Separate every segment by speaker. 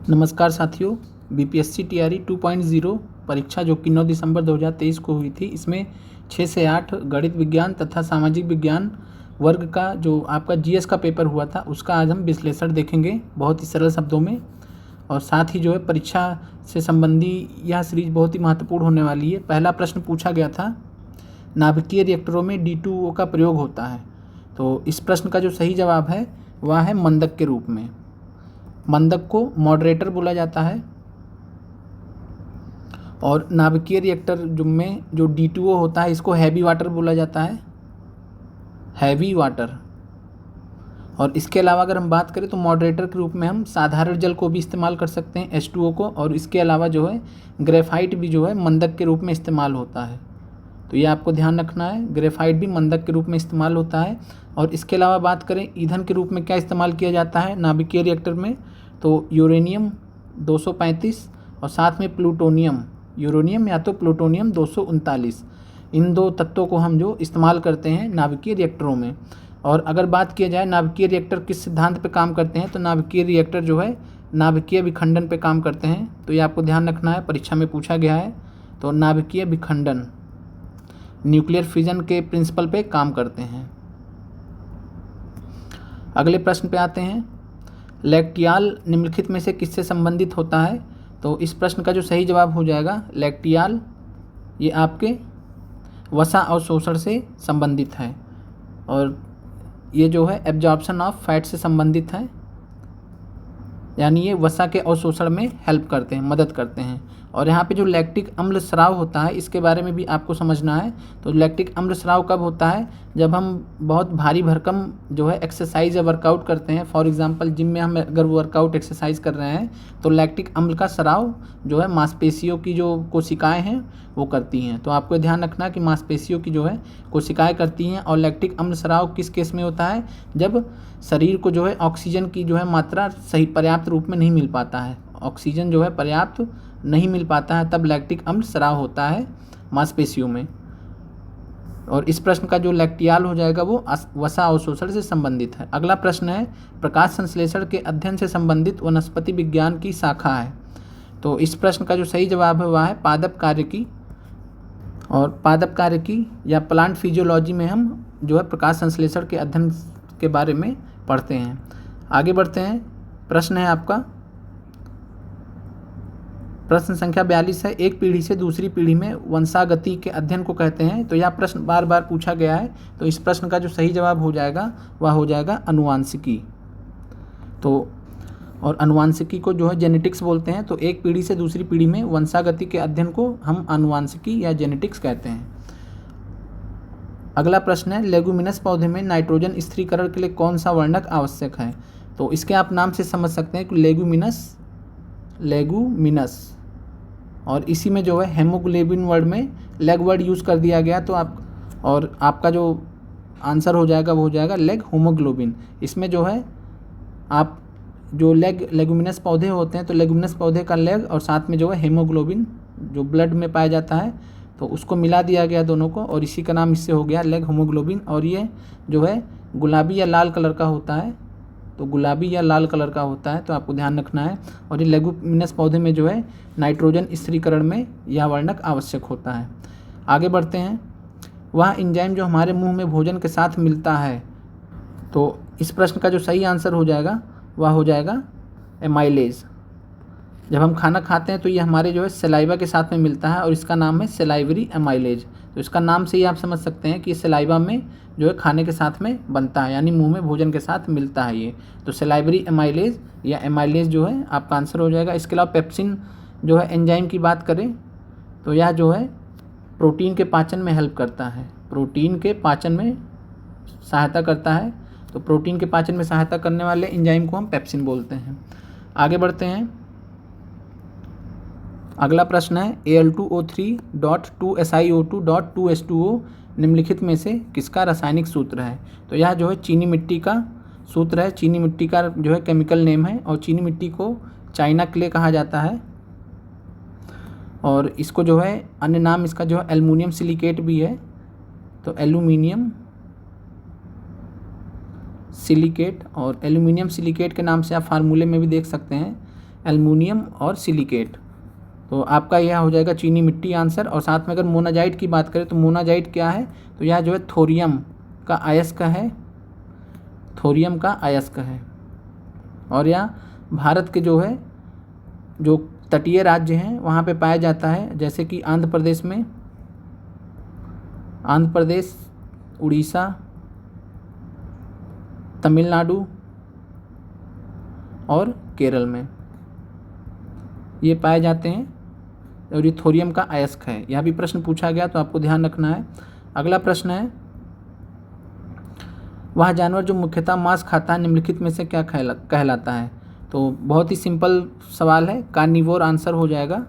Speaker 1: नमस्कार साथियों, BPSC TRE 2.0 परीक्षा जो कि 9 दिसंबर 2023 को हुई थी, इसमें 6 से 8 गणित विज्ञान तथा सामाजिक विज्ञान वर्ग का जो आपका जीएस का पेपर हुआ था उसका आज हम विश्लेषण देखेंगे बहुत ही सरल शब्दों में। और साथ ही जो है परीक्षा से संबंधी यह सीरीज बहुत ही महत्वपूर्ण होने वाली है। पहला प्रश्न पूछा गया था, नाभिकीय रिएक्टरों में D2O का प्रयोग होता है। तो इस प्रश्न का जो सही जवाब है वह है मंदक के रूप में। मंदक को मॉडरेटर बोला जाता है। और नाभिकीय रिएक्टर में जो D2O होता है इसको हैवी वाटर बोला जाता है, हैवी वाटर। और इसके अलावा अगर हम बात करें तो मॉडरेटर के रूप में हम साधारण जल को भी इस्तेमाल कर सकते हैं, H2O को। और इसके अलावा जो है ग्रेफाइट भी जो है मंदक के रूप में इस्तेमाल होता है। तो ये आपको ध्यान रखना है, ग्रेफाइट भी मंदक के रूप में इस्तेमाल होता है। और इसके अलावा बात करें ईंधन के रूप में क्या इस्तेमाल किया जाता है नाभिकीय रिएक्टर में, तो यूरेनियम 235 और साथ में प्लूटोनियम, यूरेनियम या तो प्लूटोनियम 239, इन दो तत्वों को हम जो इस्तेमाल करते हैं नाभिकीय रिएक्टरों में। और अगर बात किया जाए नाभिकीय रिएक्टर किस सिद्धांत पे काम करते हैं, तो नाभिकीय रिएक्टर जो है नाभिकीय विखंडन पे काम करते हैं। तो ये आपको ध्यान रखना है, परीक्षा में पूछा गया है। तो नाभिकीय विखंडन, न्यूक्लियर फिजन के प्रिंसिपल पे काम करते हैं। अगले प्रश्न पे आते हैं, लैक्टियाल निम्नलिखित में से किससे संबंधित होता है। तो इस प्रश्न का जो सही जवाब हो जाएगा लैक्टियाल, ये आपके वसा अवशोषण से संबंधित है। और ये जो है एब्जॉर्प्शन ऑफ फैट से संबंधित है, यानी ये वसा के अवशोषण में हेल्प करते हैं, मदद करते हैं। और यहाँ पे जो लैक्टिक अम्ल स्राव होता है इसके बारे में भी आपको समझना है। तो लैक्टिक अम्ल स्राव कब होता है, जब हम बहुत भारी भरकम जो है एक्सरसाइज या वर्कआउट करते हैं। फॉर एग्जांपल जिम में हम अगर वर्कआउट एक्सरसाइज कर रहे हैं तो लैक्टिक अम्ल का स्राव जो है मांसपेशियों की जो कोशिकाएँ हैं वो करती हैं। तो आपको ध्यान रखना है कि मांसपेशियों की जो है कोशिकाएँ करती हैं। और लैक्टिक अम्ल स्राव किस केस में होता है, जब शरीर को जो है ऑक्सीजन की जो है मात्रा सही पर्याप्त रूप में नहीं मिल पाता है, ऑक्सीजन जो है पर्याप्त नहीं मिल पाता है, तब लैक्टिक अम्ल स्राव होता है मांसपेशियों में। और इस प्रश्न का जो लैक्टियाल हो जाएगा वो वसा अवशोषण से संबंधित है। अगला प्रश्न है, प्रकाश संश्लेषण के अध्ययन से संबंधित वनस्पति विज्ञान की शाखा है। तो इस प्रश्न का जो सही जवाब है वह है पादप कार्यकी। और पादप कार्यकी या प्लांट फिजियोलॉजी में हम जो है प्रकाश संश्लेषण के अध्ययन के बारे में पढ़ते हैं। आगे बढ़ते हैं, प्रश्न है आपका प्रश्न संख्या 42 है, एक पीढ़ी से दूसरी पीढ़ी में वंशागति के अध्ययन को कहते हैं। तो यह प्रश्न बार बार पूछा गया है। तो इस प्रश्न का जो सही जवाब हो जाएगा वह हो जाएगा अनुवांशिकी। तो और अनुवांशिकी को जो है जेनेटिक्स बोलते हैं। तो एक पीढ़ी से दूसरी पीढ़ी में वंशागति के अध्ययन को हम अनुवांशिकी या जेनेटिक्स कहते हैं। अगला प्रश्न है, लेगुमिनस पौधे में नाइट्रोजन स्थिरीकरण के लिए कौन सा वर्णक आवश्यक है। तो इसके आप नाम से समझ सकते हैं कि लेगुमिनस और इसी में जो है हेमोग्लोबिन वर्ड में लेग वर्ड यूज़ कर दिया गया। तो आपका जो आंसर हो जाएगा वो हो जाएगा लेग होमोग्लोबिन। इसमें जो है आप जो लेगुमिनस पौधे होते हैं तो लेगुमिनस पौधे का लेग और साथ में जो है हेमोग्लोबिन जो ब्लड में पाया जाता है तो उसको मिला दिया गया दोनों को, और इसी का नाम इससे हो गया लेग होमोग्लोबिन। और ये जो है गुलाबी या लाल कलर का होता है, तो गुलाबी या लाल कलर का होता है, तो आपको ध्यान रखना है। और ये लेगुमिनस पौधे में जो है नाइट्रोजन स्थिरीकरण में यह वर्णक आवश्यक होता है। आगे बढ़ते हैं, वह एंजाइम जो हमारे मुंह में भोजन के साथ मिलता है। तो इस प्रश्न का जो सही आंसर हो जाएगा वह हो जाएगा एमाइलेज। जब हम खाना खाते हैं तो ये हमारे जो है सलाइवा के साथ में मिलता है और इसका नाम है सलाइवरी एमाइलेज। तो इसका नाम से ही आप समझ सकते हैं कि सलाइवा में जो है खाने के साथ में बनता है, यानी मुंह में भोजन के साथ मिलता है ये। तो सलाइवरी एमाइलेज या एमाइलेज जो है आपका आंसर हो जाएगा। इसके अलावा पेप्सिन जो है एंजाइम की बात करें तो यह जो है प्रोटीन के पाचन में हेल्प करता है, प्रोटीन के पाचन में सहायता करता है। तो प्रोटीन के पाचन में सहायता करने वाले एंजाइम को हम पेप्सिन बोलते हैं। आगे बढ़ते हैं, अगला प्रश्न है, Al2O3.2SiO2.2H2O निम्नलिखित में से किसका रासायनिक सूत्र है। तो यह जो है चीनी मिट्टी का सूत्र है, चीनी मिट्टी का जो है केमिकल नेम है। और चीनी मिट्टी को चाइना क्ले कहा जाता है। और इसको जो है अन्य नाम इसका जो है एल्युमिनियम सिलिकेट भी है। तो एल्युमिनियम सिलिकेट, और एल्युमिनियम सिलिकेट के नाम से आप फार्मूले में भी देख सकते हैं एल्युमिनियम और सिलिकेट। तो आपका यह हो जाएगा चीनी मिट्टी आंसर। और साथ में अगर मोनाजाइट की बात करें तो मोनाजाइट क्या है, तो यह जो है थोरियम का अयस्क है, थोरियम का अयस्क है। और यह भारत के जो है जो तटीय राज्य हैं वहाँ पे पाया जाता है, जैसे कि आंध्र प्रदेश में, आंध्र प्रदेश, उड़ीसा, तमिलनाडु और केरल में ये पाए जाते हैं। और ये थोरियम का अयस्क है। यह भी प्रश्न पूछा गया तो आपको ध्यान रखना है। अगला प्रश्न है, वह जानवर जो मुख्यतः मांस खाता है निम्नलिखित में से क्या कहलाता है। तो बहुत ही सिंपल सवाल है, कार्निवोर आंसर हो जाएगा।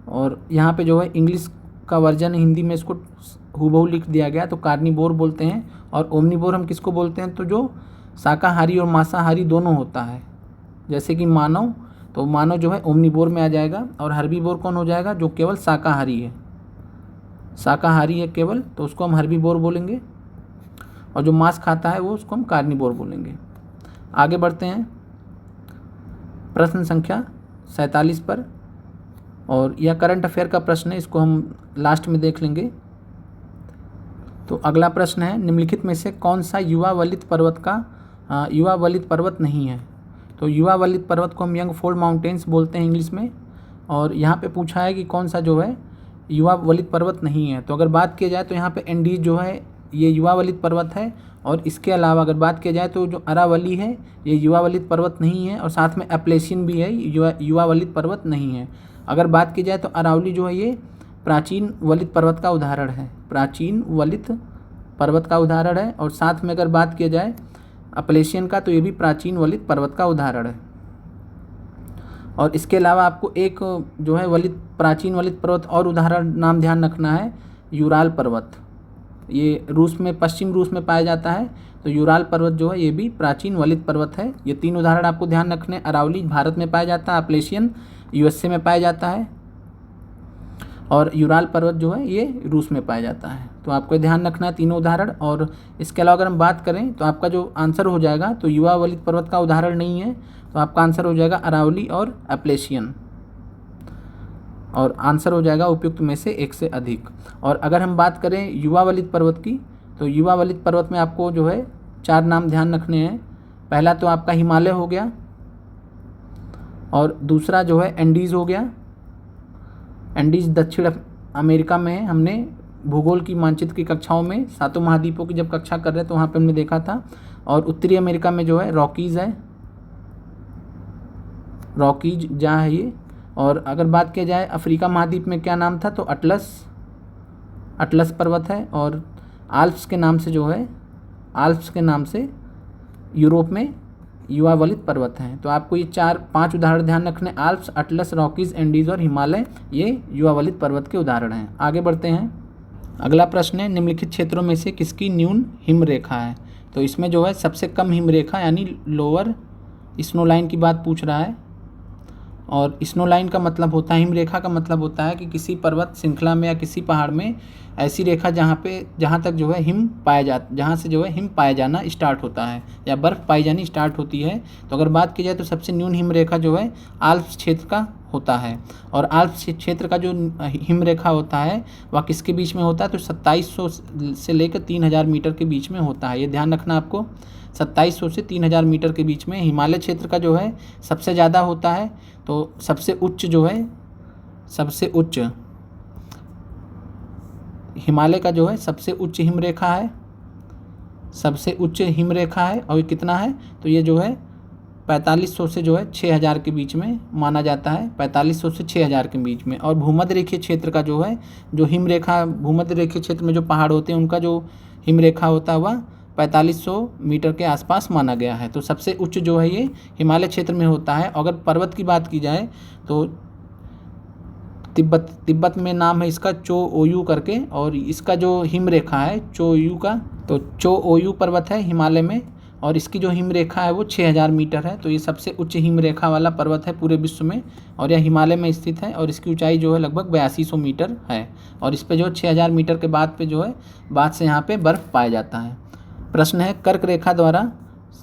Speaker 1: और यहाँ पे जो है इंग्लिश का वर्जन हिंदी में इसको हूबहू लिख दिया गया, तो कार्निवोर बोलते हैं। और ओमनिवोर हम किसको बोलते हैं, तो जो शाकाहारी और मांसाहारी दोनों होता है, जैसे कि मानव, तो मानव जो है ओमनिवोर में आ जाएगा। और हर्बीवोर कौन हो जाएगा, जो केवल शाकाहारी है, शाकाहारी है केवल, तो उसको हम हर्बीवोर बोलेंगे। और जो मांस खाता है वो उसको हम कार्निवोर बोलेंगे। आगे बढ़ते हैं प्रश्न संख्या 47 पर। और यह करंट अफेयर का प्रश्न है, इसको हम लास्ट में देख लेंगे। तो अगला प्रश्न है, निम्नलिखित में से कौन सा युवा वलित पर्वत का युवा वलित पर्वत नहीं है। तो युवा वलित पर्वत को हम यंग फोल्ड माउंटेन्स बोलते हैं इंग्लिश में। और यहाँ पे पूछा है कि कौन सा जो है युवा वलित पर्वत नहीं है। तो अगर बात किया जाए तो यहाँ पे एंडीज जो है ये युवा वलित पर्वत है। और इसके अलावा अगर बात किया जाए तो जो अरावली है ये युवा वलित पर्वत नहीं है। और साथ में एप्लेशियन भी है, युवा वलित पर्वत नहीं है। अगर बात की जाए तो अरावली जो है ये प्राचीन वलित पर्वत का उदाहरण है, प्राचीन वलित पर्वत का उदाहरण है। और साथ में अगर बात किया जाए एप्लेशियन का, तो ये भी प्राचीन वलित पर्वत का उदाहरण है। और इसके अलावा आपको एक जो है प्राचीन वलित पर्वत और उदाहरण नाम ध्यान रखना है, यूराल पर्वत। ये रूस में, पश्चिम रूस में पाया जाता है। तो यूराल पर्वत जो है ये भी प्राचीन वलित पर्वत है। ये तीन उदाहरण आपको ध्यान रखने। अरावली भारत में पाया जाता है, एप्लेशियन यूएसए में पाया जाता है, और यूराल पर्वत जो है ये रूस में पाया जाता है। तो आपको ध्यान रखना है तीनों उदाहरण। और इसके अलावा अगर हम बात करें तो आपका जो आंसर हो जाएगा, तो युवा वलित पर्वत का उदाहरण नहीं है, तो आपका आंसर हो जाएगा अरावली और एप्लेशियन। और आंसर हो जाएगा उपयुक्त में से एक से अधिक। और अगर हम बात करें युवा वलित पर्वत की, तो युवा वलित पर्वत में आपको जो है 4 नाम ध्यान रखने हैं। पहला तो आपका हिमालय हो गया, और दूसरा जो है एंडीज़ हो गया। एंडीज़ दक्षिण अमेरिका में है। हमने भूगोल की मानचित्र की कक्षाओं में 7 महाद्वीपों की जब कक्षा कर रहे तो वहाँ पे हमने देखा था। और उत्तरी अमेरिका में जो है रॉकीज़ है, रॉकीज जहाँ है ये। और अगर बात किया जाए अफ्रीका महाद्वीप में क्या नाम था, तो अटलस पर्वत है। और आल्प्स के नाम से जो है, आल्प्स के नाम से यूरोप में युवा वलित पर्वत हैं। तो आपको ये 4-5 उदाहरण ध्यान रखने, आल्प्स, अटलस, रॉकीज, एंडीज और हिमालय, ये युवा वलित पर्वत के उदाहरण हैं। आगे बढ़ते हैं। अगला प्रश्न है, निम्नलिखित क्षेत्रों में से किसकी न्यून हिम रेखा है। तो इसमें जो है सबसे कम हिम रेखा यानी लोअर स्नो लाइन की बात पूछ रहा है। और स्नो लाइन का मतलब होता है, हिम रेखा का मतलब होता है कि किसी पर्वत श्रृंखला में या किसी पहाड़ में ऐसी रेखा जहाँ तक जो है हिम जहाँ से जो है हिम पाया जाना स्टार्ट होता है या बर्फ़ पाई जानी स्टार्ट होती है। तो अगर बात की जाए तो सबसे न्यून हिम रेखा जो है आल्प्स क्षेत्र का होता है। और आल्प्स क्षेत्र का जो हिम रेखा होता है वह किसके बीच में होता है, तो 2700 से लेकर 3000 मीटर के बीच में होता है। ये ध्यान रखना आपको, 2700 से 3000 मीटर के बीच में। हिमालय क्षेत्र का जो है सबसे ज़्यादा होता है। तो सबसे उच्च जो है, सबसे उच्च हिमालय का जो है सबसे उच्च हिम रेखा है, सबसे उच्च हिम रेखा है। और ये कितना है, तो ये जो है 4500 से जो है 6000 के बीच में माना जाता है, 4500 से 6000 के बीच में। और भूमध्य रेखीय क्षेत्र का जो है, जो हिम रेखा भूमध्य रेखीय क्षेत्र में जो पहाड़ होते हैं उनका जो हिम रेखा होता है वह 4500 मीटर के आसपास माना गया है। तो सबसे उच्च जो है ये हिमालय क्षेत्र में होता है। अगर पर्वत की बात की जाए तो तिब्बत में नाम है इसका चो ओयू करके, और इसका जो हिम रेखा है चो ओयू का, तो चो ओयू पर्वत है हिमालय में, और इसकी जो हिम रेखा है वो 6000 मीटर है। तो ये सबसे उच्च हिम रेखा वाला पर्वत है पूरे विश्व में, और यह हिमालय में स्थित है। और इसकी ऊंचाई जो है लगभग 8200 मीटर है। और इस पे जो 6000 मीटर के बाद पे जो है बाद से यहाँ पे बर्फ़ पाया जाता है। प्रश्न है, कर्क रेखा द्वारा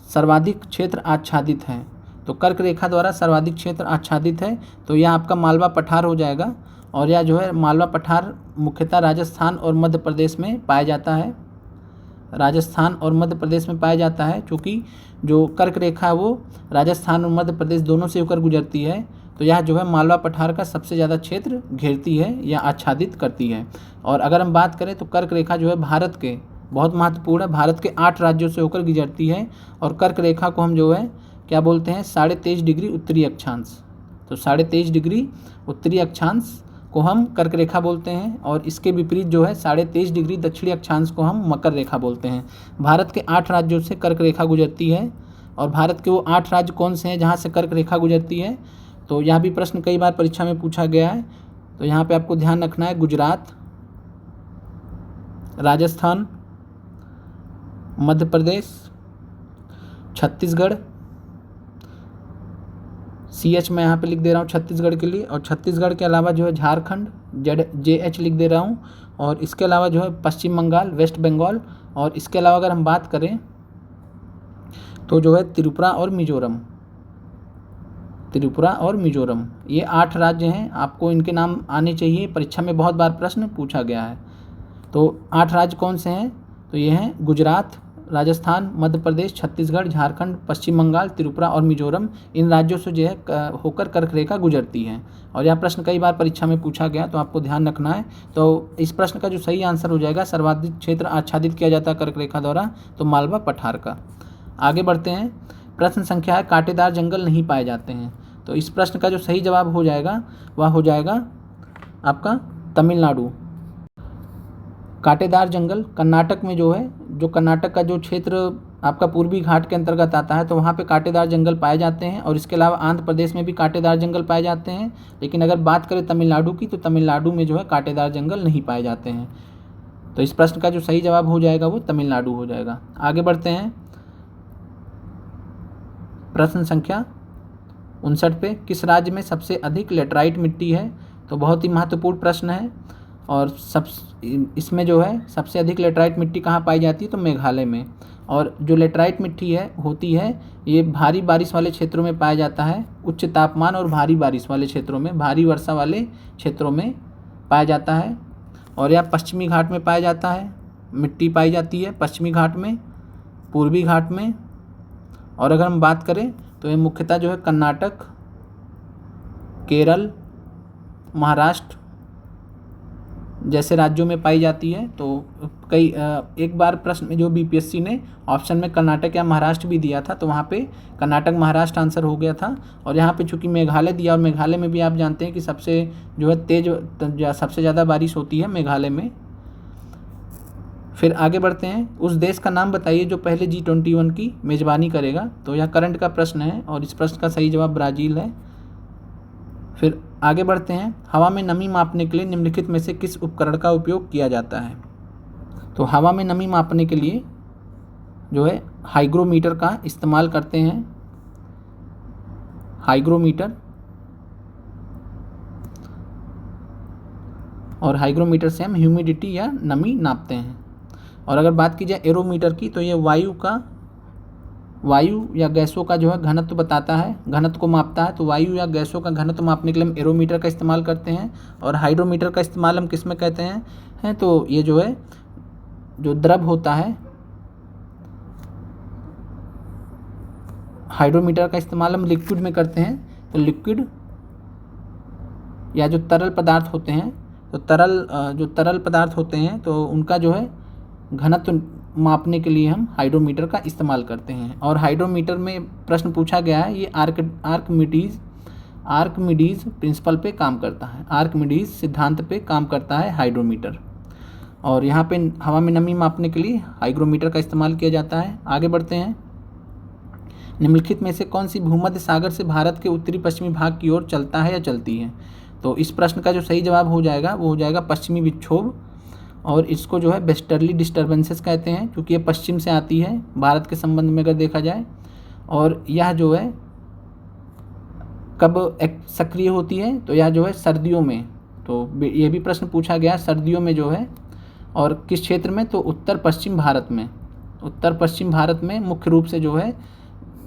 Speaker 1: सर्वाधिक क्षेत्र आच्छादित है। तो कर्क रेखा द्वारा सर्वाधिक क्षेत्र आच्छादित है, तो यह आपका मालवा पठार हो जाएगा। और यह जो है मालवा पठार मुख्यतः राजस्थान और मध्य प्रदेश में पाया जाता है, राजस्थान और मध्य प्रदेश में पाया जाता है। क्योंकि जो कर्क रेखा है वो राजस्थान और मध्य प्रदेश दोनों से होकर गुजरती है, तो यह जो है मालवा पठार का सबसे ज़्यादा क्षेत्र घेरती है या आच्छादित करती है। और अगर हम बात करें तो कर्क रेखा जो है भारत के बहुत महत्वपूर्ण है, भारत के 8 राज्यों से होकर गुजरती है। और कर्क रेखा को हम जो है क्या बोलते हैं, 23.5 डिग्री उत्तरी अक्षांश। तो 23.5 डिग्री उत्तरी अक्षांश को हम कर्क रेखा बोलते हैं, और इसके विपरीत जो है 23.5 डिग्री दक्षिणी अक्षांश को हम मकर रेखा बोलते हैं। भारत के 8 राज्यों से कर्क रेखा गुजरती है। और भारत के वो 8 राज्य कौन से हैं जहाँ से कर्क रेखा गुजरती है, तो यहाँ भी प्रश्न कई बार परीक्षा में पूछा गया है। तो यहाँ पे आपको ध्यान रखना है, गुजरात, राजस्थान, मध्य प्रदेश, छत्तीसगढ़, CH मैं यहाँ पे लिख दे रहा हूँ छत्तीसगढ़ के लिए, और छत्तीसगढ़ के अलावा जो है झारखंड, JH लिख दे रहा हूँ, और इसके अलावा जो है पश्चिम बंगाल, वेस्ट बंगाल, और इसके अलावा अगर हम बात करें तो जो है त्रिपुरा और मिजोरम, त्रिपुरा और मिजोरम, ये 8 राज्य हैं। आपको इनके नाम आने चाहिए, परीक्षा में बहुत बार प्रश्न पूछा गया है। तो 8 राज्य कौन से हैं, तो ये हैं गुजरात, राजस्थान, मध्य प्रदेश, छत्तीसगढ़, झारखंड, पश्चिम बंगाल, त्रिपुरा और मिजोरम। इन राज्यों से जो है होकर कर्क रेखा गुजरती है। और यह प्रश्न कई बार परीक्षा में पूछा गया, तो आपको ध्यान रखना है। तो इस प्रश्न का जो सही आंसर हो जाएगा, सर्वाधिक क्षेत्र आच्छादित किया जाता है कर्क रेखा द्वारा, तो मालवा पठार का। आगे बढ़ते हैं। प्रश्न संख्या है, कांटेदार जंगल नहीं पाए जाते हैं। तो इस प्रश्न का जो सही जवाब हो जाएगा वह हो जाएगा आपका तमिलनाडु। कांटेदार जंगल कर्नाटक में जो है, जो कर्नाटक का जो क्षेत्र आपका पूर्वी घाट के अंतर्गत आता है, तो वहाँ पे कांटेदार जंगल पाए जाते हैं। और इसके अलावा आंध्र प्रदेश में भी कांटेदार जंगल पाए जाते हैं। लेकिन अगर बात करें तमिलनाडु की, तो तमिलनाडु में जो है कांटेदार जंगल नहीं पाए जाते हैं। तो इस प्रश्न का जो सही जवाब हो जाएगा वो तमिलनाडु हो जाएगा। आगे बढ़ते हैं। प्रश्न संख्या 59 पे, किस राज्य में सबसे अधिक लेटराइट मिट्टी है। तो बहुत ही महत्वपूर्ण प्रश्न है। और इसमें जो है सबसे अधिक लेटराइट मिट्टी कहाँ पाई जाती है, तो मेघालय में। और जो लेटराइट मिट्टी है होती है, ये भारी बारिश वाले क्षेत्रों में पाया जाता है, उच्च तापमान और भारी बारिश वाले क्षेत्रों में, भारी वर्षा वाले क्षेत्रों में पाया जाता है। और यह पश्चिमी घाट में पाया जाता है, मिट्टी पाई जाती है पश्चिमी घाट में, पूर्वी घाट में। और अगर हम बात करें तो ये मुख्यतः जो है कर्नाटक, केरल, महाराष्ट्र जैसे राज्यों में पाई जाती है। तो एक बार प्रश्न में जो BPSC ने ऑप्शन में कर्नाटक या महाराष्ट्र भी दिया था, तो वहाँ पे कर्नाटक महाराष्ट्र आंसर हो गया था। और यहाँ पे चूंकि मेघालय दिया, और मेघालय में भी आप जानते हैं कि सबसे जो है सबसे ज़्यादा बारिश होती है मेघालय में। फिर आगे बढ़ते हैं। उस देश का नाम बताइए जो पहले G21 की मेज़बानी करेगा। तो यह करंट का प्रश्न है, और इस प्रश्न का सही जवाब ब्राज़ील है। फिर आगे बढ़ते हैं। हवा में नमी मापने के लिए निम्नलिखित में से किस उपकरण का उपयोग किया जाता है। तो हवा में नमी मापने के लिए जो है हाइग्रोमीटर का इस्तेमाल करते हैं, हाइग्रोमीटर। और हाइग्रोमीटर से हम ह्यूमिडिटी या नमी नापते हैं। और अगर बात की जाए एरोमीटर की, तो ये वायु या गैसों का जो है घनत्व बताता है, घनत्व को मापता है। तो वायु या गैसों का घनत्व मापने के लिए हम एरोमीटर का इस्तेमाल करते हैं। और हाइड्रोमीटर का इस्तेमाल हम किस में कहते हैं, तो ये जो है जो द्रव होता है, हाइड्रोमीटर का इस्तेमाल हम लिक्विड में करते हैं। तो लिक्विड या जो तरल पदार्थ होते हैं, तो जो तरल पदार्थ होते हैं, तो उनका जो है घनत्व मापने के लिए हम हाइड्रोमीटर का इस्तेमाल करते हैं। और हाइड्रोमीटर में प्रश्न पूछा गया है, ये आर्किमिडीज प्रिंसिपल पे काम करता है, आर्किमिडीज सिद्धांत पे काम करता है हाइड्रोमीटर। और यहाँ पे हवा में नमी मापने के लिए हाइग्रोमीटर का इस्तेमाल किया जाता है। आगे बढ़ते हैं। निम्नलिखित में से कौन सी भूमध्य सागर से भारत के उत्तरी पश्चिमी भाग की ओर चलता है या चलती है। तो इस प्रश्न का जो सही जवाब हो जाएगा वो हो जाएगा पश्चिमी विक्षोभ। और इसको जो है वेस्टर्ली डिस्टर्बेंसेस कहते हैं, क्योंकि ये पश्चिम से आती है भारत के संबंध में अगर देखा जाए। और यह जो है कब सक्रिय होती है, तो यह जो है सर्दियों में। तो ये भी प्रश्न पूछा गया सर्दियों में जो है, और किस क्षेत्र में, तो उत्तर पश्चिम भारत में। उत्तर पश्चिम भारत में मुख्य रूप से जो है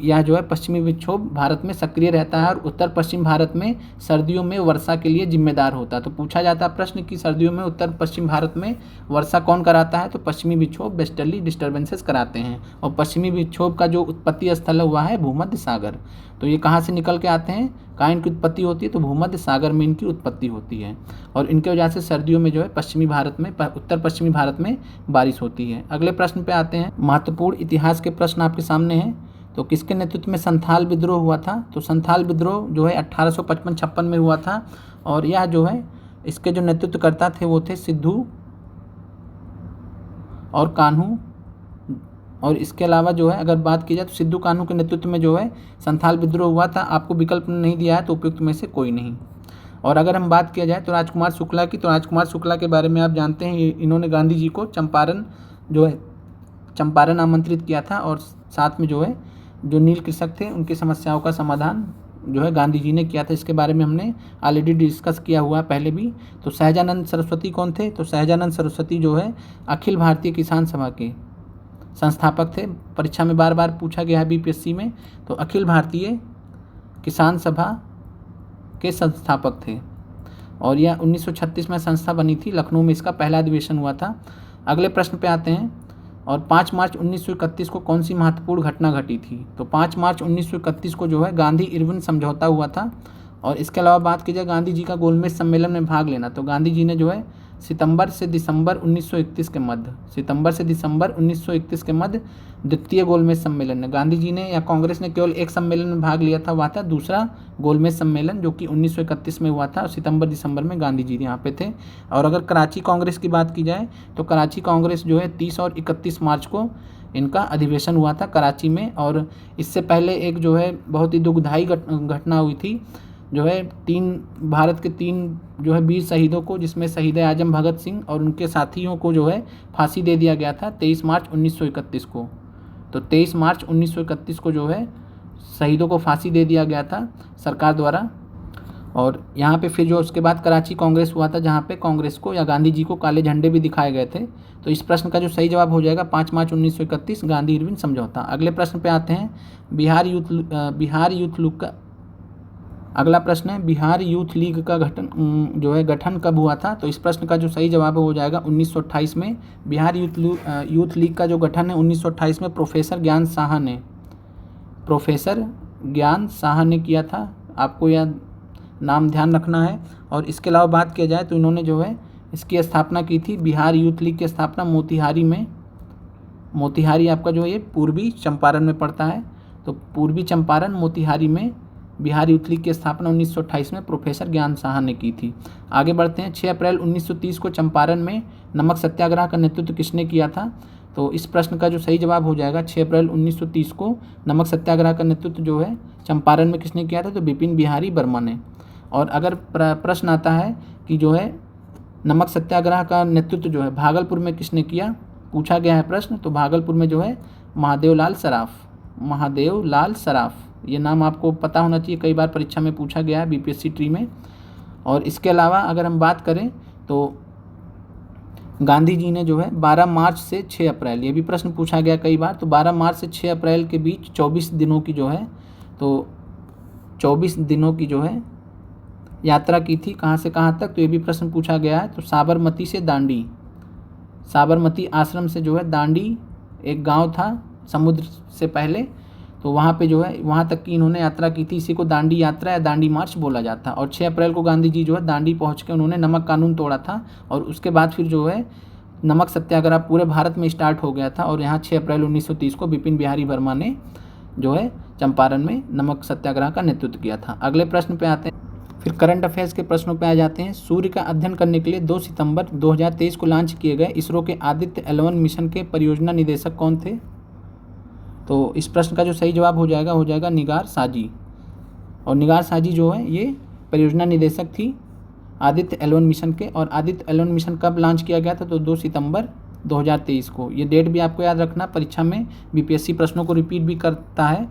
Speaker 1: यह जो है पश्चिमी विक्षोभ भारत में सक्रिय रहता है और उत्तर पश्चिम भारत में सर्दियों में वर्षा के लिए जिम्मेदार होता है। तो पूछा जाता है प्रश्न कि सर्दियों में उत्तर पश्चिम भारत में वर्षा कौन कराता है, तो पश्चिमी विक्षोभ वेस्टर्ली डिस्टर्बेंसेस कराते हैं। और पश्चिमी विक्षोभ का जो उत्पत्ति स्थल हुआ है भूमध्य सागर। तो ये कहाँ से निकल के आते हैं, कहाँ इनकी उत्पत्ति होती है, तो भूमध्य सागर में इनकी उत्पत्ति होती है। और इनके वजह से सर्दियों में जो है पश्चिमी भारत में, उत्तर पश्चिमी भारत में बारिश होती है। अगले प्रश्न पे आते हैं। महत्वपूर्ण इतिहास के प्रश्न आपके सामने हैं। तो किसके नेतृत्व में संथाल विद्रोह हुआ था, तो संथाल विद्रोह जो है 1855-56 में हुआ था। और यह जो है इसके जो नेतृत्वकर्ता थे वो थे सिद्धू और कान्हू। और इसके अलावा जो है अगर बात की जाए तो सिद्धू कान्हू के नेतृत्व में जो है संथाल विद्रोह हुआ था। आपको विकल्प नहीं दिया है तो उपयुक्त में से कोई नहीं। और अगर हम बात किया जाए तो राजकुमार शुक्ला की, तो राजकुमार शुक्ला के बारे में आप जानते हैं इन्होंने गांधी जी को चंपारण आमंत्रित किया था और साथ में जो है जो नील कृषक थे उनकी समस्याओं का समाधान जो है गांधी जी ने किया था। इसके बारे में हमने ऑलरेडी डिस्कस किया हुआ है पहले भी। तो सहजानंद सरस्वती कौन थे, तो सहजानंद सरस्वती जो है अखिल भारतीय किसान सभा के संस्थापक थे। परीक्षा में बार बार पूछा गया है बीपीएससी में। तो अखिल भारतीय किसान सभा के संस्थापक थे और यह 1936 में संस्था बनी थी। लखनऊ में इसका पहला अधिवेशन हुआ था। अगले प्रश्न पे आते हैं। और 5 मार्च 1931 को कौन सी महत्वपूर्ण घटना घटी थी, तो 5 मार्च 1931 को जो है गांधी इरविन समझौता हुआ था। और इसके अलावा बात की जाए गांधी जी का गोलमेज सम्मेलन में भाग लेना, तो गांधी जी ने जो है सितंबर से दिसंबर 1931 के मध्य द्वितीय गोलमेज सम्मेलन में गांधी जी ने या कांग्रेस ने केवल एक सम्मेलन में भाग लिया था, वह था दूसरा गोलमेज सम्मेलन जो कि 1931 में हुआ था और सितंबर दिसंबर में गांधी जी यहाँ पे थे। और अगर कराची कांग्रेस की बात की जाए तो कराची कांग्रेस जो है 30 और 31 मार्च को इनका अधिवेशन हुआ था कराची में। और इससे पहले एक जो है बहुत ही दुखदायी घटना हुई थी, जो है भारत के 3 जो है वीर शहीदों को, जिसमें शहीद आजम भगत सिंह और उनके साथियों को जो है फांसी दे दिया गया था 23 मार्च 1931 को। तो 23 मार्च 1931 को जो है शहीदों को फांसी दे दिया गया था सरकार द्वारा। और यहाँ पे फिर जो उसके बाद कराची कांग्रेस हुआ था जहाँ पे कांग्रेस को या गांधी जी को काले झंडे भी दिखाए गए थे। तो इस प्रश्न का जो सही जवाब हो जाएगा 5 मार्च 1931 गांधी इरविन समझौता। अगले प्रश्न पे आते हैं। अगला प्रश्न है बिहार यूथ लीग का गठन कब हुआ था, तो इस प्रश्न का जो सही जवाब हो जाएगा 1928 में। बिहार यूथ लीग का जो गठन है 1928 में प्रोफेसर ज्ञान साहा ने किया था। आपको यह नाम ध्यान रखना है। और इसके अलावा बात किया जाए तो इन्होंने जो है इसकी स्थापना की थी, बिहार यूथ लीग की स्थापना मोतिहारी में। मोतिहारी आपका जो है ये पूर्वी चंपारण में पड़ता है। तो पूर्वी चंपारण मोतिहारी में बिहार यूथ लीग की स्थापना 1928 में प्रोफेसर ज्ञान साहा ने की थी। आगे बढ़ते हैं। 6 अप्रैल 1930 को चंपारण में नमक सत्याग्रह का नेतृत्व किसने किया था, तो इस प्रश्न का जो सही जवाब हो जाएगा 6 अप्रैल 1930 को नमक सत्याग्रह का नेतृत्व जो है चंपारण में किसने किया था, तो बिपिन बिहारी वर्मा ने। और अगर प्रश्न आता है कि जो है नमक सत्याग्रह का नेतृत्व जो है भागलपुर में किसने किया, पूछा गया है प्रश्न, तो भागलपुर में जो है महादेव लाल सराफ, ये नाम आपको पता होना चाहिए, कई बार परीक्षा में पूछा गया है बीपीएससी ट्री में। और इसके अलावा अगर हम बात करें तो गांधी जी ने जो है 12 मार्च से 6 अप्रैल, ये भी प्रश्न पूछा गया कई बार, तो 12 मार्च से 6 अप्रैल के बीच 24 दिनों की जो है, तो 24 दिनों की जो है यात्रा की थी। कहाँ से कहाँ तक, तो ये भी प्रश्न पूछा गया है। तो साबरमती से दांडी, साबरमती आश्रम से जो है दांडी एक गांव था समुद्र से पहले, तो वहाँ पे जो है वहाँ तक की इन्होंने यात्रा की थी। इसी को दांडी यात्रा या दांडी मार्च बोला जाता है। और 6 अप्रैल को गांधी जी जो है दांडी पहुँच के उन्होंने नमक कानून तोड़ा था। और उसके बाद फिर जो है नमक सत्याग्रह पूरे भारत में स्टार्ट हो गया था। और यहाँ 6 अप्रैल 1930 को बिपिन बिहारी वर्मा ने जो है चंपारण में नमक सत्याग्रह का नेतृत्व किया था। अगले प्रश्न पे आते हैं। फिर करंट अफेयर्स के प्रश्नों पे आ जाते हैं। सूर्य का अध्ययन करने के लिए 2 सितंबर 2023 को लॉन्च किए गए इसरो के आदित्य L1 मिशन के परियोजना निदेशक कौन थे, तो इस प्रश्न का जो सही जवाब हो जाएगा निगार साजी। और निगार साजी जो है ये परियोजना निदेशक थी आदित्य L1 मिशन के। और आदित्य L1 मिशन कब लॉन्च किया गया था, तो 2 सितंबर 2023 को। ये डेट भी आपको याद रखना, परीक्षा में बीपीएससी प्रश्नों को रिपीट भी करता है।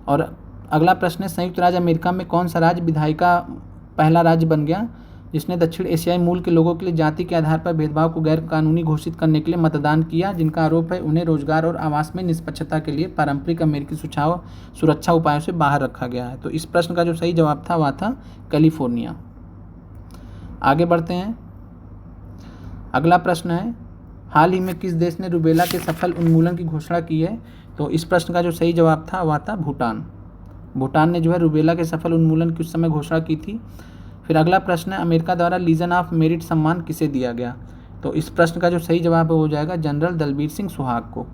Speaker 1: और अगला प्रश्न है संयुक्त राज्य अमेरिका में कौन सा राज्य विधायिका पहला राज्य बन गया, जिसने दक्षिण एशियाई मूल के लोगों के लिए जाति के आधार पर भेदभाव को गैर कानूनी घोषित करने के लिए मतदान किया, जिनका आरोप है उन्हें रोजगार और आवास में निष्पक्षता के लिए पारंपरिक अमेरिकी सुरक्षा उपायों से बाहर रखा गया है। तो इस प्रश्न का जो सही जवाब था वह था कैलिफोर्निया। आगे बढ़ते हैं। अगला प्रश्न है, हाल ही में किस देश ने रूबेला के सफल उन्मूलन की घोषणा की है? तो इस प्रश्न का जो सही जवाब था वह था भूटान। भूटान ने जो है रूबेला के सफल उन्मूलन की उस समय घोषणा की थी। फिर अगला प्रश्न है, अमेरिका द्वारा लीजन ऑफ मेरिट सम्मान किसे दिया गया? तो इस प्रश्न का जो सही जवाब हो जाएगा जनरल दलबीर सिंह सुहाग को।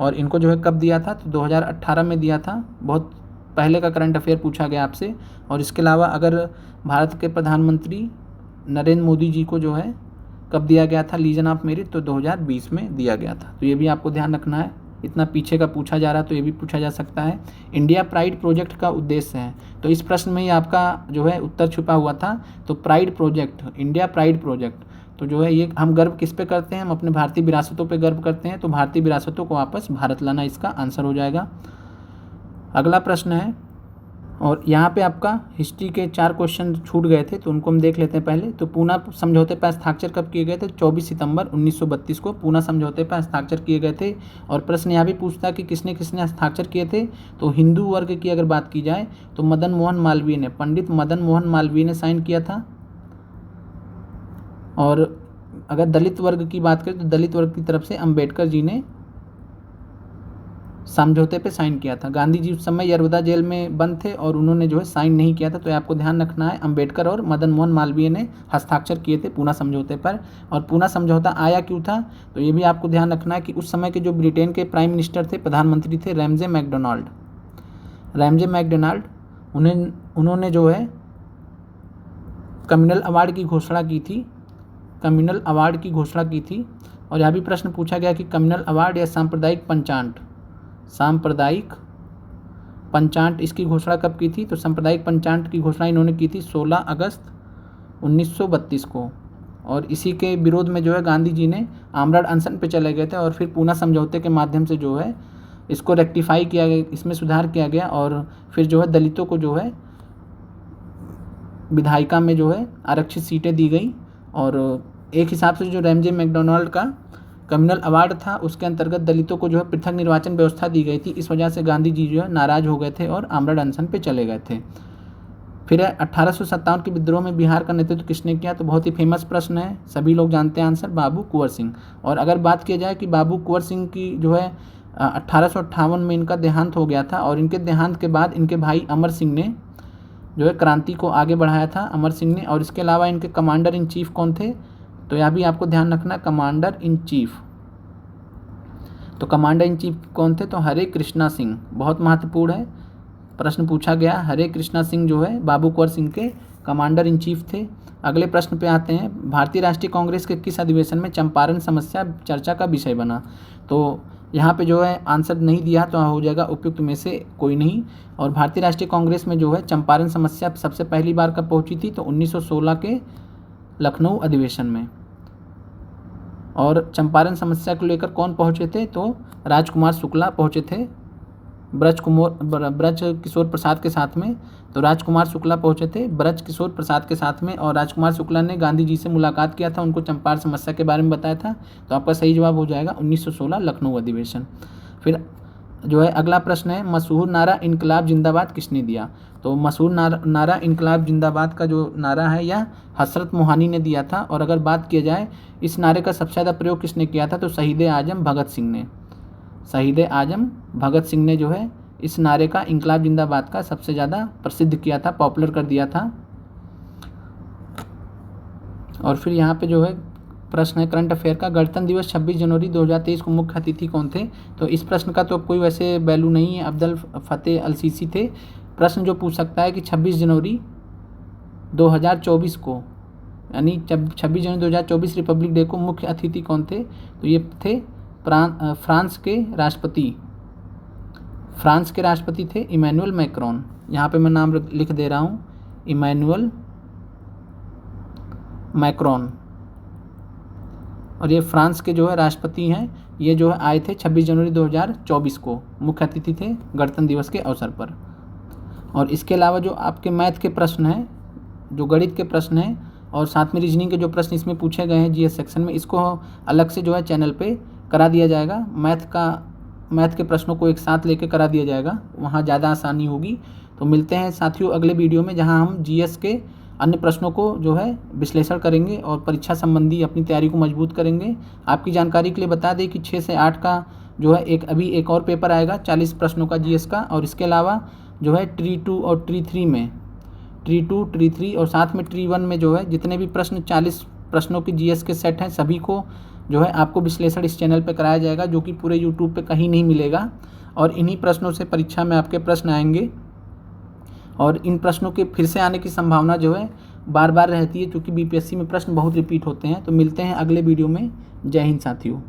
Speaker 1: और इनको जो है कब दिया था? तो 2018 में दिया था। बहुत पहले का करंट अफेयर पूछा गया आपसे। और इसके अलावा अगर भारत के प्रधानमंत्री नरेंद्र मोदी जी को जो है कब दिया गया था लीजन ऑफ मेरिट? तो 2020 में दिया गया था। तो ये भी आपको ध्यान रखना है, इतना पीछे का पूछा जा रहा है तो ये भी पूछा जा सकता है। इंडिया प्राइड प्रोजेक्ट का उद्देश्य है, तो इस प्रश्न में ही आपका जो है उत्तर छुपा हुआ था। तो pride project, India pride project, तो जो है ये हम गर्व किस पे करते हैं? हम अपने भारतीय विरासतों पे गर्व करते हैं। तो भारतीय विरासतों को वापस भारत लाना इसका आंसर हो जाएगा। अगला प्रश्न है, और यहाँ पे आपका हिस्ट्री के 4 क्वेश्चन छूट गए थे तो उनको हम देख लेते हैं पहले। तो पूना समझौते पर हस्ताक्षर कब किए गए थे? 24 सितंबर 1932 को पूना समझौते पर हस्ताक्षर किए गए थे। और प्रश्न यहाँ भी पूछता है कि किसने किसने हस्ताक्षर किए थे? तो हिंदू वर्ग की अगर बात की जाए तो मदन मोहन मालवीय ने, पंडित मदन मोहन मालवीय ने साइन किया था। और अगर दलित वर्ग की बात करें तो दलित वर्ग की तरफ से अंबेडकर जी ने समझौते पे साइन किया था। गांधी जी उस समय यरवदा जेल में बंद थे और उन्होंने जो है साइन नहीं किया था। तो ये आपको ध्यान रखना है, अंबेडकर और मदन मोहन मालवीय ने हस्ताक्षर किए थे पूना समझौते पर। और पूना समझौता आया क्यों था? तो ये भी आपको ध्यान रखना है कि उस समय के जो ब्रिटेन के प्राइम मिनिस्टर थे, प्रधानमंत्री थे रैमजे मैकडोनाल्ड। रैमजे मैकडोनाल्ड उन्होंने जो है कम्युनल अवार्ड की घोषणा की थी, कम्युनल अवार्ड की घोषणा की थी। और यहाँ भी प्रश्न पूछा गया कि कम्युनल अवार्ड या सांप्रदायिक पंचाट, सांप्रदायिक पंचाट इसकी घोषणा कब की थी? तो सांप्रदायिक पंचाट की घोषणा इन्होंने की थी 16 अगस्त 1932 को। और इसी के विरोध में जो है गांधी जी ने आमरण अनशन पे चले गए थे और फिर पूना समझौते के माध्यम से जो है इसको रेक्टिफाई किया गया, इसमें सुधार किया गया। और फिर जो है दलितों को जो है विधायिका में जो है आरक्षित सीटें दी गई। और एक हिसाब से जो रैमजे मैकडोनाल्ड का कम्युनल अवार्ड था उसके अंतर्गत दलितों को जो है पृथक निर्वाचन व्यवस्था दी गई थी। इस वजह से गांधी जी जो है नाराज हो गए थे और आमरण अनशन पे चले गए थे। फिर 1857 के विद्रोह में बिहार का नेतृत्व किसने किया? तो बहुत ही फेमस प्रश्न है, सभी लोग जानते हैं आंसर, बाबू कुंवर सिंह। और अगर बात की जाए कि बाबू कुंवर सिंह की जो है 1858 में इनका देहांत हो गया था। और इनके देहांत के बाद इनके भाई अमर सिंह ने जो है क्रांति को आगे बढ़ाया था, अमर सिंह ने। और इसके अलावा इनके कमांडर इन चीफ कौन थे? तो यहाँ भी आपको ध्यान रखना, कमांडर इन चीफ। तो कमांडर इन चीफ कौन थे? तो हरे कृष्णा सिंह। बहुत महत्वपूर्ण है, प्रश्न पूछा गया। हरे कृष्णा सिंह जो है बाबू कुंवर सिंह के कमांडर इन चीफ थे। अगले प्रश्न पे आते हैं, भारतीय राष्ट्रीय कांग्रेस के किस अधिवेशन में चंपारण समस्या चर्चा का विषय बना? तो यहाँ पे जो है आंसर नहीं दिया तो हो जाएगा उपयुक्त में से कोई नहीं। और भारतीय राष्ट्रीय कांग्रेस में जो है चंपारण समस्या सबसे पहली बार कब पहुँची थी? तो 1916 के लखनऊ अधिवेशन में। और चंपारण समस्या को लेकर कौन पहुँचे थे? तो राजकुमार शुक्ला पहुँचे थे ब्रज किशोर प्रसाद के साथ में। तो राजकुमार शुक्ला पहुँचे थे ब्रज किशोर प्रसाद के साथ में। और राजकुमार शुक्ला ने गांधी जी से मुलाकात किया था, उनको चंपारण समस्या के बारे में बताया था। तो आपका सही जवाब हो जाएगा 1916 लखनऊ अधिवेशन। फिर जो है अगला प्रश्न है, मशहूर नारा इनकलाब जिंदाबाद किसने दिया? तो मशहूर नारा इनकलाब जिंदाबाद का जो नारा है यह हसरत मोहानी ने दिया था। और अगर बात किया जाए इस नारे का सबसे ज़्यादा प्रयोग किसने किया था? तो शहीद आजम भगत सिंह ने। शहीद आजम भगत सिंह ने जो है इस नारे का, इनकलाब जिंदाबाद का, सबसे ज़्यादा प्रसिद्ध किया था, पॉपुलर कर दिया था। और फिर यहाँ पे जो है प्रश्न है करंट अफेयर का, गणतंत्र दिवस 26 जनवरी 2023 को मुख्य अतिथि कौन थे? तो इस प्रश्न का तो कोई वैसे वैल्यू नहीं है, अब्दुल फतेह अल सीसी थे। प्रश्न जो पूछ सकता है कि 26 जनवरी 2024 को, यानी 26 जनवरी 2024 रिपब्लिक डे को मुख्य अतिथि कौन थे? तो ये थे फ्रांस के राष्ट्रपति, फ्रांस के राष्ट्रपति थे इमैनुअल मैक्रोन। यहाँ पे मैं नाम लिख दे रहा हूँ, इमैनुअल मैक्रोन। और ये फ्रांस के जो है राष्ट्रपति हैं। ये जो है आए थे 26 जनवरी 2024 को, मुख्य अतिथि थे गणतंत्र दिवस के अवसर पर। और इसके अलावा जो आपके मैथ के प्रश्न हैं, जो गणित के प्रश्न हैं और साथ में रीजनिंग के जो प्रश्न इसमें पूछे गए हैं जीएस सेक्शन में, इसको अलग से जो है चैनल पे करा दिया जाएगा। मैथ के प्रश्नों को एक साथ लेके करा दिया जाएगा, वहाँ ज़्यादा आसानी होगी। तो मिलते हैं साथियों अगले वीडियो में, जहाँ हम जीएस के अन्य प्रश्नों को जो है विश्लेषण करेंगे और परीक्षा संबंधी अपनी तैयारी को मजबूत करेंगे। आपकी जानकारी के लिए बता दें कि 6 से 8 का जो है अभी एक और पेपर आएगा 40 प्रश्नों का जीएस का, और इसके अलावा जो है ट्री 2 और ट्री 3 में, ट्री 2, ट्री 3 और साथ में ट्री 1 में जो है जितने भी प्रश्न 40 प्रश्नों की जीएस के सेट हैं, सभी को जो है आपको विश्लेषण इस चैनल पे कराया जाएगा, जो कि पूरे यूट्यूब पे कहीं नहीं मिलेगा। और इन्हीं प्रश्नों से परीक्षा में आपके प्रश्न आएंगे, और इन प्रश्नों के फिर से आने की संभावना जो है बार बार रहती है, क्योंकि बीपीएससी में प्रश्न बहुत रिपीट होते हैं। तो मिलते हैं अगले वीडियो में। जय हिंद साथियों।